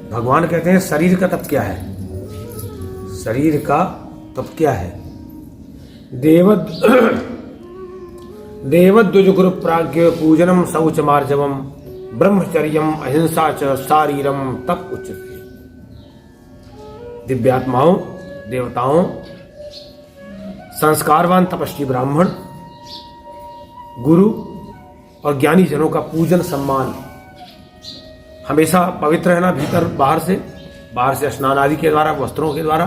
भगवान कहते हैं शरीर का तप क्या है? शरीर का तप क्या है? देवद्विज गुरु प्राज्ञ पूजनम शौच मार्जवम ब्रह्मचर्यम अहिंसा च शारीरम तप उच्यते। दिव्यात्माओं, देवताओं, संस्कारवान तपस्वी ब्राह्मण, गुरु और ज्ञानी जनों का पूजन सम्मान, हमेशा पवित्र रहना, भीतर बाहर से स्नान आदि के द्वारा, वस्त्रों के द्वारा,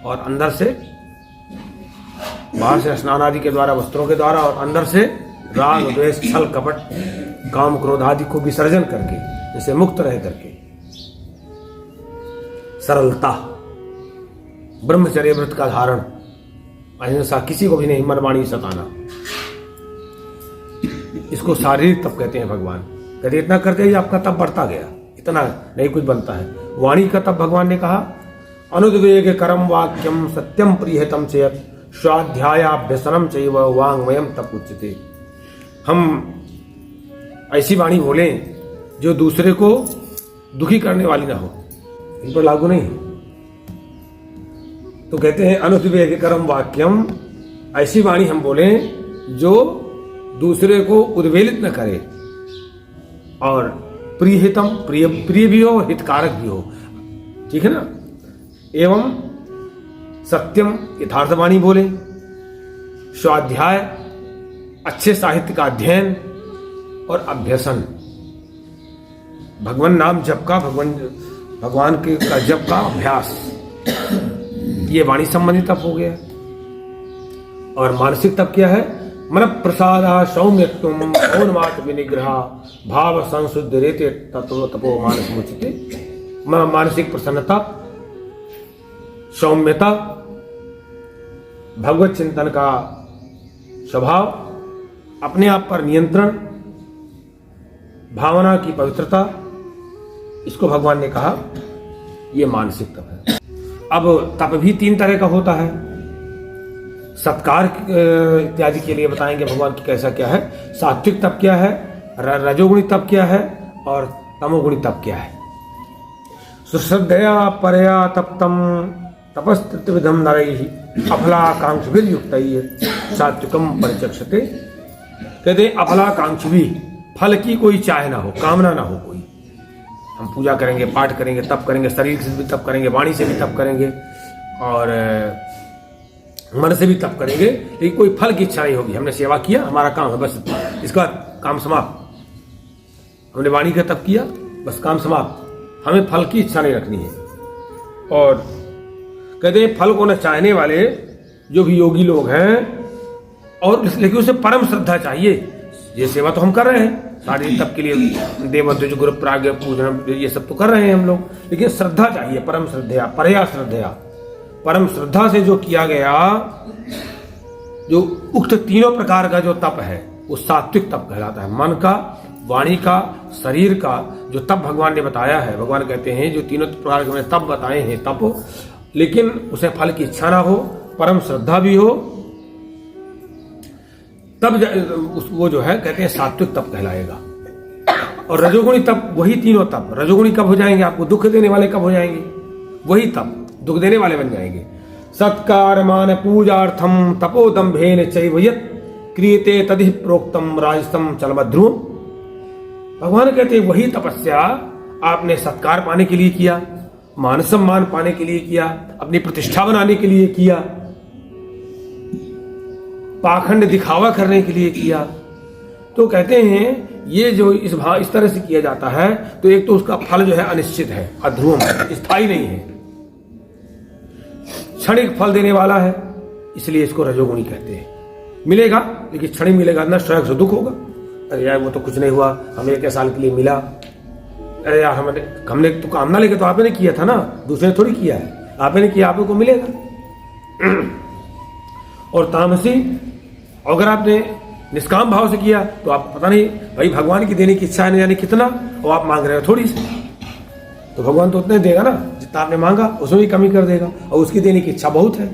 और अंदर से बाहर से स्नान आदि के द्वारा, वस्त्रों के द्वारा, और अंदर से राग द्वेष छल कपट काम क्रोध आदि को विसर्जन करके, जैसे मुक्त रह करके, सरलता, ब्रह्मचर्य व्रत का धारण, अहिंसा, किसी को भी नहीं मनमानी सताना, इसको शारीरिक तप कहते हैं। भगवान कहते इतना करते ही आपका तप बढ़ता गया, इतना नहीं कुछ बनता है। वाणी का तप भगवान ने कहा अनुद्वेग करम वाक्यम सत्यम प्रियतम चेत स्वाध्यायाभ्यसनम चैव वाङ्मयम तप उच्यते। हम ऐसी वाणी बोलें जो दूसरे को दुखी करने वाली ना हो, इन पर लागू नहीं। तो कहते हैं अनुद्वेग करम वाक्यम, ऐसी वाणी हम बोलें जो दूसरे को उद्वेलित न करे, और प्रियहितम, प्रिय भी हो, हितकारक भी हो, ठीक है ना। एवं सत्यम, यथार्थ वाणी बोले, स्वाध्याय, अच्छे साहित्य का अध्ययन, और अभ्यसन, भगवान नाम जप का, भगवान के का जप का अभ्यास, ये वाणी संबंधी तप हो गया। और मानसिक तप क्या है? मन प्रसाद सौम्यत्वम मौनमात विनिग्रह भाव संशुद्ध रेते तत्व तपो मानस मुचिते। मानसिक प्रसन्नता, सौम्यता, भगवत चिंतन का स्वभाव, अपने आप पर नियंत्रण, भावना की पवित्रता, इसको भगवान ने कहा यह मानसिक तप है। अब तप भी 3 तरह का होता है। सत्कार इत्यादि के लिए बताएंगे भगवान की कैसा क्या है। सात्विक तप क्या है, रजोगुणी तप क्या है, और तमोगुणी तप क्या है। सुश्रद्धया परया तप्तम तपस्तृत्विधम नरैः अफलाकांक्षभिर्युक्तैः सात्विकम परिचक्षते। कहते अफलाकांक्षी, फल की कोई चाह ना हो, कामना ना हो कोई। हम पूजा करेंगे, पाठ करेंगे, तप करेंगे, शरीर से भी तप करेंगे, वाणी से भी तप करेंगे, और मन से भी तप करेंगे, लेकिन कोई फल की इच्छा नहीं होगी। हमने सेवा किया, हमारा काम है, बस इसका काम समाप्त। हमने वाणी का तप किया, बस काम समाप्त, हमें फल की इच्छा नहीं रखनी है। और कहते हैं फल को न चाहने वाले जो भी योगी लोग हैं, और लेकिन उसे परम श्रद्धा चाहिए। ये सेवा तो हम कर रहे हैं, शारीरिक तप के लिए देवद्विज गुरु प्राज्ञ पूजन, ये सब तो कर रहे हैं हम लोग, लेकिन श्रद्धा चाहिए, परम श्रद्धया, परया श्रद्धया, परम श्रद्धा से जो किया गया, जो उक्त 3 प्रकार का जो तप है, वो सात्विक तप कहलाता है। मन का, वाणी का, शरीर का जो तप भगवान ने बताया है। भगवान कहते हैं जो 3 प्रकार के तप बताए हैं तप, लेकिन उसे फल की इच्छा ना हो, परम श्रद्धा भी हो, तब वो जो है कहते हैं सात्विक तप कहलाएगा। और रजोगुणी तप, वही 3 तप। रजोगुणी कब हो जाएंगे? आपको दुख देने वाले कब हो जाएंगे? वही तप दुख देने वाले बन जाएंगे। सत्कार मान पूजार्थम तपोदम्भेन चैव यत् क्रियते तदिह प्रोक्तम राजसम चलमध्रुवम। भगवान कहते हैं वही तपस्या आपने सत्कार पाने के लिए किया, मान सम्मान पाने के लिए किया, अपनी प्रतिष्ठा बनाने के लिए किया, पाखंड दिखावा करने के लिए किया। तो कहते हैं ये जो इस तरह से किया जाता है, तो एक तो उसका फल जो है अनिश्चित है, अध्रुवम है, स्थायी नहीं है, क्षणिक फल देने वाला है, इसलिए इसको रजोगुणी कहते हैं। मिलेगा लेकिन क्षणिक मिलेगा, नष्ट होगा, दुख होगा। अरे यार वो तो कुछ नहीं हुआ, हमें 1 साल के लिए मिला, अरे यार हमने तो कामना लेके तो आपने किया था ना, दूसरे ने थोड़ी किया है, आपने किया, आपको मिलेगा। और तामसी, अगर आपने निष्काम भाव से किया तो आप पता नहीं भाई भगवान की देने की इच्छा है, नहीं जाने कितना, और आप मांग रहे हो थोड़ी सी, तो भगवान तो उतने देगा ना जितना आपने मांगा, उसमें भी कमी कर देगा। और उसकी देने की इच्छा बहुत है,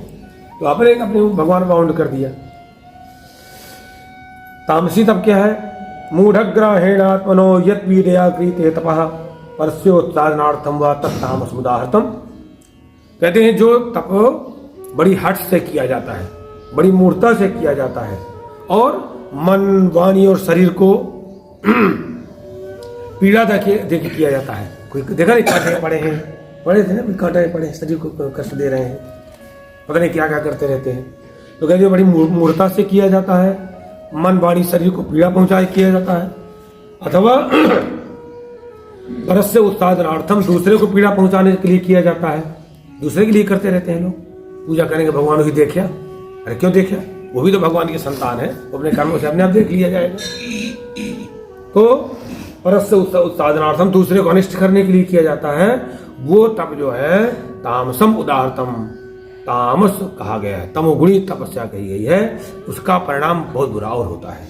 तो आपने अपने भगवान बाउंड कर दिया। तामसी तब क्या है? मूढ़ग्रहेणात्मनो यत् पीडया क्रियते तपः परस्योत्सादनार्थम व तत्तामस उदाहृतम। कहते हैं जो तप बड़ी हठ से किया जाता है, बड़ी मूर्ता से किया जाता है और मन, वाणी और शरीर को पीड़ा देके किया जाता है। कोई देखा नहीं, कांटे पड़े हैं, पड़े थे ना, कोई कांटे पड़े हैं, शरीर को कष्ट दे रहे हैं, पता नहीं क्या क्या करते रहते हैं। तो कहते हैं बड़ी मूर्ता से किया जाता है, मन, वाणी, शरीर को पीड़ा पहुंचा किया जाता है, अथवा परस्य उत्सादनार्थम, दूसरे को पीड़ा पहुंचाने के लिए किया जाता है। दूसरे के लिए करते रहते हैं लोग, पूजा करेंगे भगवान की देखा, अरे क्यों देखा, वो भी तो भगवान की संतान है, वो अपने कर्मों से अपने आप देख लिया जाएगा। तो परस्य उत्सादनार्थम, दूसरे को अनिष्ट करने के लिए किया जाता है, वो तप जो है तामसम उदाहृतम, तामस कहा गया है, तमोगुणी तपस्या कही गई है, उसका परिणाम बहुत बुरा और होता है।